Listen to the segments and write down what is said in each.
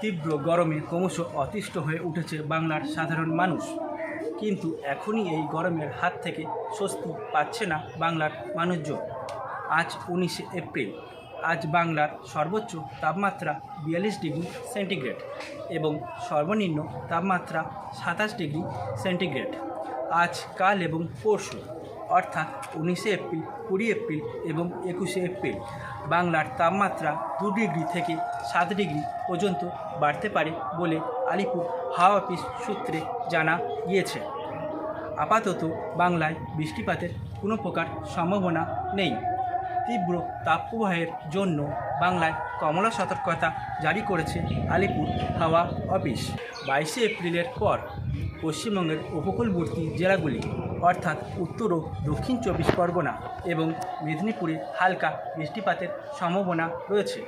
তীব্র গরমে ক্রমশ অতিষ্ঠ হয়ে উঠেছে বাংলার সাধারণ মানুষ, কিন্তু এখনই এই গরমের হাত থেকে স্বস্তি পাচ্ছে না বাংলার মানুষজন। আজ 19শে এপ্রিল। আজ বাংলার সর্বোচ্চ তাপমাত্রা 42 ডিগ্রি সেন্টিগ্রেড এবং সর্বনিম্ন তাপমাত্রা 27 ডিগ্রি সেন্টিগ্রেড। আজ, কাল এবং পরশু অর্থাৎ 19শে এপ্রিল, 20 এপ্রিল এবং 21শে এপ্রিল বাংলার তাপমাত্রা 2 ডিগ্রি থেকে 7 ডিগ্রি পর্যন্ত বাড়তে পারে বলে আলিপুর হাওয়া অফিস সূত্রে জানা গিয়েছে। আপাতত বাংলায় বৃষ্টিপাতের কোনো প্রকার সম্ভাবনা নেই। তীব্র তাপপ্রবাহের জন্য বাংলায় কমলা সতর্কতা জারি করেছে আলিপুর হাওয়া অফিস। 22শে এপ্রিলের পর পশ্চিমবঙ্গের উপকূলবর্তী জেলাগুলি অর্থাৎ উত্তর ও দক্ষিণ 24 পরগনা এবং মেদিনীপুরে হালকা বৃষ্টিপাতের সম্ভাবনা রয়েছে,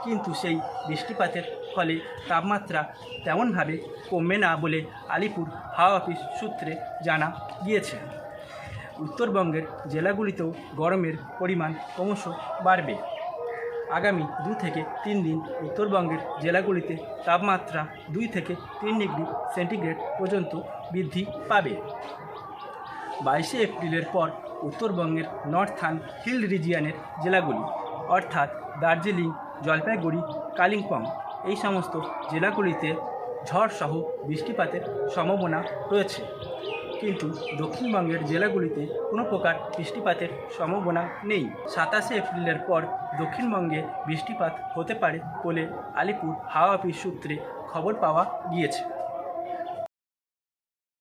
কিন্তু সেই বৃষ্টিপাতের ফলে তাপমাত্রা তেমনভাবে কমবে না বলে আলিপুর হাওয়া অফিস সূত্রে জানা গিয়েছে। উত্তরবঙ্গের জেলাগুলিতেও গরমের পরিমাণ ক্রমশ বাড়বে। আগামী 2 থেকে 3 দিন উত্তরবঙ্গের জেলাগুলিতে তাপমাত্রা 2 থেকে 3 ডিগ্রি সেন্টিগ্রেড পর্যন্ত বৃদ্ধি পাবে। 22শে এপ্রিলের পর উত্তরবঙ্গের নর্থার্ন হিল রিজিয়নের জেলাগুলি অর্থাৎ দার্জিলিং, জলপাইগুড়ি, কালিম্পং এই সমস্ত জেলাগুলিতে ঝড়সহ বৃষ্টিপাতের সম্ভাবনা রয়েছে, কিন্তু দক্ষিণবঙ্গের জেলাগুলিতে কোনো প্রকার বৃষ্টিপাতের সম্ভাবনা নেই। 27শে এপ্রিলের পর দক্ষিণবঙ্গে বৃষ্টিপাত হতে পারে বলে আলিপুর হাওয়া অফিস সূত্রে খবর পাওয়া গিয়েছে।